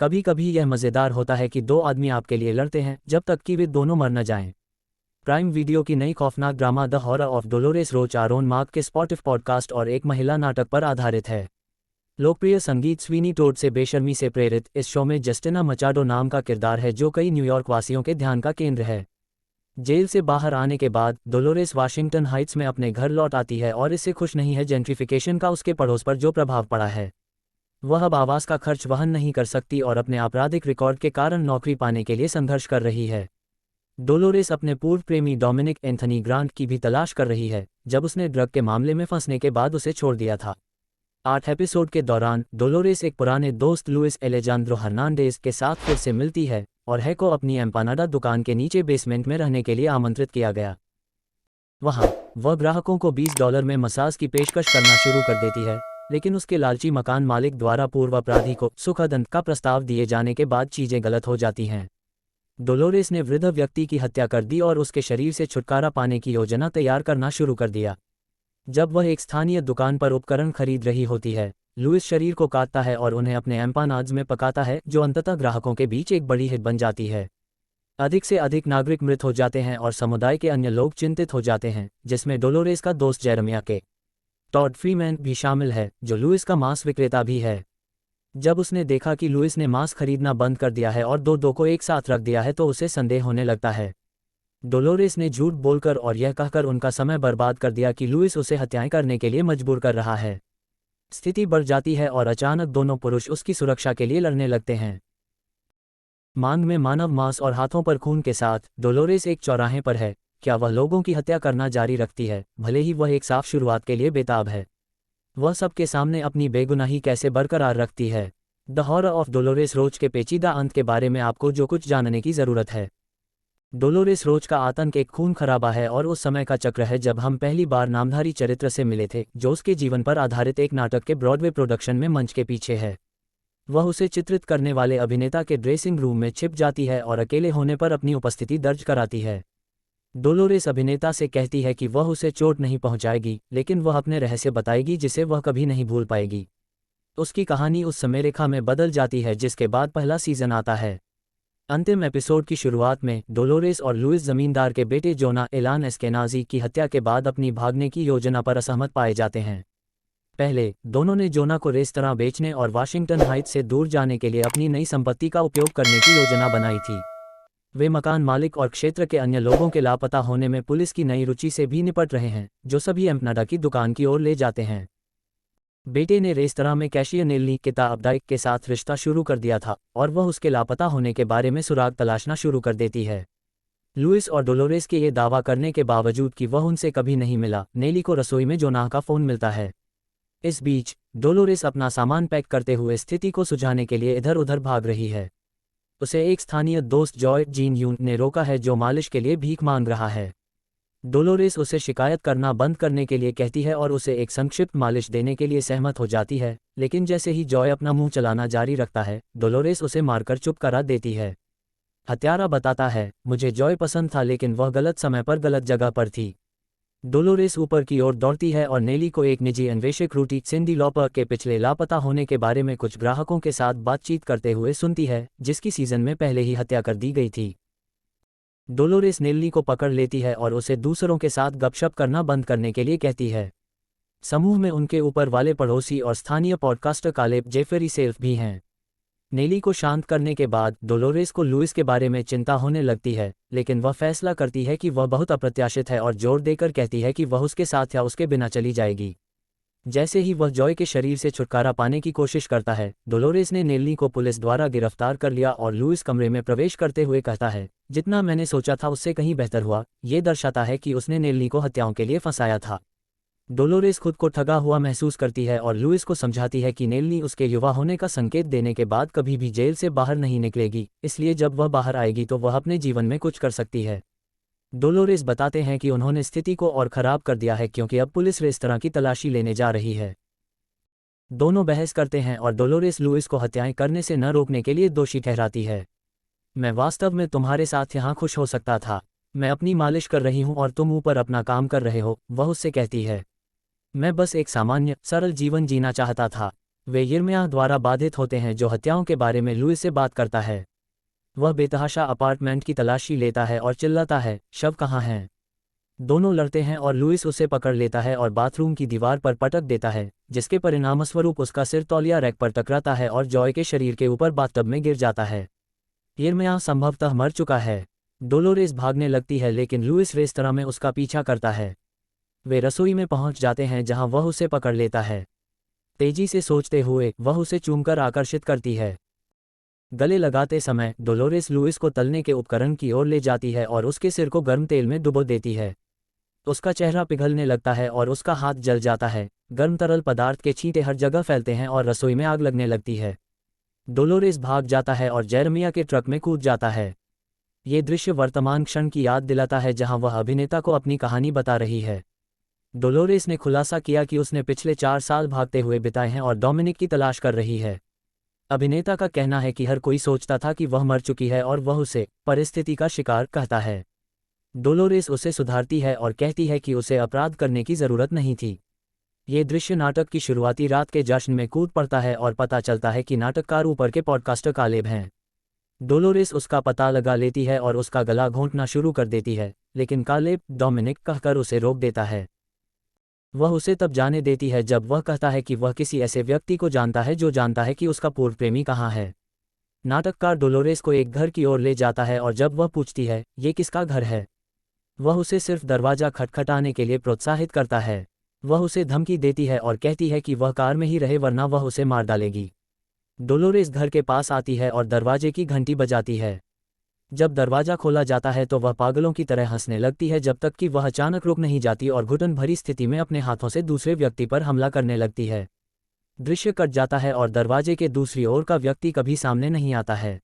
कभी कभी यह मज़ेदार होता है कि दो आदमी आपके लिए लड़ते हैं जब तक कि वे दोनों मर न जाएं। प्राइम वीडियो की नई खौफनाक drama the horror of Dolores Roach Aaron Mark के स्पॉटिफ पॉडकास्ट और एक महिला नाटक पर आधारित है। लोकप्रिय संगीत स्वीनी टोड से बेशर्मी से प्रेरित इस शो में जस्टिना मचाडो नाम का किरदार है जो कई न्यूयॉर्क वासियों के ध्यान का केंद्र है। जेल से बाहर आने के बाद डोलोरेस वाशिंगटन हाइट्स में अपने घर लौट आती है और इससे खुश नहीं है जेंट्रिफिकेशन का उसके पड़ोस पर जो प्रभाव पड़ा है। वह अब आवास का खर्च वहन नहीं कर सकती और अपने आपराधिक रिकॉर्ड के कारण नौकरी पाने के लिए संघर्ष कर रही है। डोलोरेस अपने पूर्व प्रेमी डोमिनिक एंथनी ग्रांट की भी तलाश कर रही है जब उसने ड्रग के मामले में फंसने के बाद उसे छोड़ दिया था। 8 एपिसोड के दौरान डोलोरेस एक पुराने दोस्त लुइस एलेजांद्रो हर्नांडेज के साथ फिर से मिलती है और है को अपनी एम्पानाडा दुकान के नीचे बेसमेंट में रहने के लिए आमंत्रित किया गया। वहां वह ग्राहकों को $20 में मसाज की पेशकश करना शुरू कर देती है, लेकिन उसके लालची मकान मालिक द्वारा पूर्व अपराधी को सुखद अंत का प्रस्ताव दिए जाने के बाद चीजें गलत हो जाती हैं। डोलोरेस ने वृद्ध व्यक्ति की हत्या कर दी और उसके शरीर से छुटकारा पाने की योजना तैयार करना शुरू कर दिया। जब वह एक स्थानीय दुकान पर उपकरण खरीद रही होती है, लुइस शरीर को काटता है और उन्हें अपने एम्पानाड्स में पकाता है जो अंततः ग्राहकों के बीच एक बड़ी हिट बन जाती है। अधिक से अधिक नागरिक मृत हो जाते हैं और समुदाय के अन्य लोग चिंतित हो जाते हैं, जिसमें डोलोरेस का दोस्त जेरेमिया के टॉड फ्रीमैन भी शामिल है जो लुइस का मांस विक्रेता भी है। जब उसने देखा कि लुइस ने मांस खरीदना बंद कर दिया है और दो को एक साथ रख दिया है तो उसे संदेह होने लगता है। डोलोरेस ने झूठ बोलकर और यह कहकर उनका समय बर्बाद कर दिया कि लुइस उसे हत्याएं करने के लिए मजबूर कर रहा है। स्थिति बढ़ जाती है और अचानक दोनों पुरुष उसकी सुरक्षा के लिए लड़ने लगते हैं। मांग में मानव मांस और हाथों पर खून के साथ डोलोरेस एक चौराहे पर है। क्या वह लोगों की हत्या करना जारी रखती है, भले ही वह एक साफ शुरुआत के लिए बेताब है? वह सबके सामने अपनी बेगुनाही कैसे बरकरार रखती है? द हॉरर ऑफ डोलोरेस रोच के पेचीदा अंत के बारे में आपको जो कुछ जानने की ज़रूरत है। डोलोरेस रोच का आतंक एक खून खराबा है और उस समय का चक्र है जब हम पहली बार नामधारी चरित्र से मिले थे जो उसके जीवन पर आधारित एक नाटक के ब्रॉडवे प्रोडक्शन में मंच के पीछे है। वह उसे चित्रित करने वाले अभिनेता के ड्रेसिंग रूम में छिप जाती है और अकेले होने पर अपनी उपस्थिति दर्ज कराती है। डोलोरेस अभिनेता से कहती है कि वह उसे चोट नहीं पहुंचाएगी, लेकिन वह अपने रहस्य बताएगी जिसे वह कभी नहीं भूल पाएगी। उसकी कहानी उस समय रेखा में बदल जाती है जिसके बाद पहला सीजन आता है। अंतिम एपिसोड की शुरुआत में डोलोरेस और लुइस जमींदार के बेटे जोना एलान एस्केनाजी की हत्या के बाद अपनी भागने की योजना पर असहमत पाए जाते हैं। पहले दोनों ने जोना को रेस्तरां बेचने और वाशिंगटन हाइट्स से दूर जाने के लिए अपनी नई संपत्ति का उपयोग करने की योजना बनाई थी। वे मकान मालिक और क्षेत्र के अन्य लोगों के लापता होने में पुलिस की नई रुचि से भी निपट रहे हैं, जो सभी एम्पनाडा की दुकान की ओर ले जाते हैं। बेटे ने रेस्तरां में कैशियर नेल्ली किता अपडाइक के साथ रिश्ता शुरू कर दिया था और वह उसके लापता होने के बारे में सुराग तलाशना शुरू कर देती है। लुइस और डोलोरेस के ये दावा करने के बावजूद कि वह उनसे कभी नहीं मिला, नेली को रसोई में जोनाह का फ़ोन मिलता है। इस बीच डोलोरेस अपना सामान पैक करते हुए स्थिति को सुझाने के लिए इधर उधर भाग रही है। उसे एक स्थानीय दोस्त जॉय जीन यून ने रोका है जो मालिश के लिए भीख मांग रहा है। डोलोरेस उसे शिकायत करना बंद करने के लिए कहती है और उसे एक संक्षिप्त मालिश देने के लिए सहमत हो जाती है, लेकिन जैसे ही जॉय अपना मुंह चलाना जारी रखता है, डोलोरेस उसे मारकर चुप करा देती है। हत्यारा बताता है, मुझे जॉय पसंद था लेकिन वह गलत समय पर गलत जगह पर थी। डोलोरेस ऊपर की ओर दौड़ती है और नेली को एक निजी अन्वेषक रूटी सिंडी लॉपर के पिछले लापता होने के बारे में कुछ ग्राहकों के साथ बातचीत करते हुए सुनती है, जिसकी सीजन में पहले ही हत्या कर दी गई थी। डोलोरेस नेली को पकड़ लेती है और उसे दूसरों के साथ गपशप करना बंद करने के लिए कहती है। समूह में उनके ऊपर वाले पड़ोसी और स्थानीय पॉडकास्टर कालेब जेफरी सेल्फ भी हैं। नेली को शांत करने के बाद डोलोरेस को लुइस के बारे में चिंता होने लगती है, लेकिन वह फैसला करती है कि वह बहुत अप्रत्याशित है और जोर देकर कहती है कि वह उसके साथ या उसके बिना चली जाएगी। जैसे ही वह जॉय के शरीर से छुटकारा पाने की कोशिश करता है, डोलोरेस ने नेली को पुलिस द्वारा गिरफ्तार कर लिया और लुइस कमरे में प्रवेश करते हुए कहता है, जितना मैंने सोचा था उससे कहीं बेहतर हुआ। ये दर्शाता है कि उसने नेली को हत्याओं के लिए फंसाया था। डोलोरेस खुद को ठगा हुआ महसूस करती है और लुइस को समझाती है कि नेली उसके युवा होने का संकेत देने के बाद कभी भी जेल से बाहर नहीं निकलेगी, इसलिए जब वह बाहर आएगी तो वह अपने जीवन में कुछ कर सकती है। डोलोरेस बताते हैं कि उन्होंने स्थिति को और खराब कर दिया है क्योंकि अब पुलिस रेस्तरां की तलाशी लेने जा रही है। दोनों बहस करते हैं और डोलोरेस लुइस को हत्याएं करने से न रोकने के लिए दोषी ठहराती है। मैं वास्तव में तुम्हारे साथ यहाँ खुश हो सकता था। मैं अपनी मालिश कर रही हूँ और तुम ऊपर अपना काम कर रहे हो, वह उससे कहती है। मैं बस एक सामान्य सरल जीवन जीना चाहता था। वे यिर्मयाह द्वारा बाधित होते हैं जो हत्याओं के बारे में लुइस से बात करता है। वह बेतहाशा अपार्टमेंट की तलाशी लेता है और चिल्लाता है, शव कहाँ हैं? दोनों लड़ते हैं और लुइस उसे पकड़ लेता है और बाथरूम की दीवार पर पटक देता है, जिसके परिणामस्वरूप उसका सिर तौलिया रैक पर टकराता है और जॉय के शरीर के ऊपर बाथटब में गिर जाता है। यिर्मयाह संभवतः मर चुका है। डोलोरेस भागने लगती है लेकिन लुइस रेस्तरां में उसका पीछा करता है। वे रसोई में पहुंच जाते हैं जहां वह उसे पकड़ लेता है। तेजी से सोचते हुए वह उसे चूमकर आकर्षित करती है। गले लगाते समय डोलोरेस लुइस को तलने के उपकरण की ओर ले जाती है और उसके सिर को गर्म तेल में डुबो देती है। उसका चेहरा पिघलने लगता है और उसका हाथ जल जाता है। गर्म तरल पदार्थ के छींटे हर जगह फैलते हैं और रसोई में आग लगने लगती है। डोलोरेस भाग जाता है और जेरेमिया के ट्रक में कूद जाता है। ये दृश्य वर्तमान क्षण की याद दिलाता है जहां वह अभिनेता को अपनी कहानी बता रही है। डोलोरेस ने खुलासा किया कि उसने पिछले 4 साल भागते हुए बिताए हैं और डोमिनिक की तलाश कर रही है। अभिनेता का कहना है कि हर कोई सोचता था कि वह मर चुकी है और वह उसे परिस्थिति का शिकार कहता है। डोलोरेस उसे सुधारती है और कहती है कि उसे अपराध करने की ज़रूरत नहीं थी। ये दृश्य नाटक की शुरुआती रात के जश्न में कूद पड़ता है और पता चलता है कि नाटककार ऊपर के पॉडकास्टर कालेब हैं। डोलोरेस उसका पता लगा लेती है और उसका गला घोंटना शुरू कर देती है, लेकिन कालेब डोमिनिक कहकर उसे रोक देता है। वह उसे तब जाने देती है जब वह कहता है कि वह किसी ऐसे व्यक्ति को जानता है जो जानता है कि उसका पूर्व प्रेमी कहाँ है। नाटककार डोलोरेस को एक घर की ओर ले जाता है और जब वह पूछती है, ये किसका घर है, वह उसे सिर्फ दरवाज़ा खटखटाने के लिए प्रोत्साहित करता है। वह उसे धमकी देती है और कहती है कि वह कार में ही रहे वरना वह उसे मार डालेगी। डोलोरेस घर के पास आती है और दरवाजे की घंटी बजाती है। जब दरवाज़ा खोला जाता है तो वह पागलों की तरह हंसने लगती है जब तक कि वह अचानक रुक नहीं जाती और घुटन भरी स्थिति में अपने हाथों से दूसरे व्यक्ति पर हमला करने लगती है। दृश्य कट जाता है और दरवाजे के दूसरी ओर का व्यक्ति कभी सामने नहीं आता है।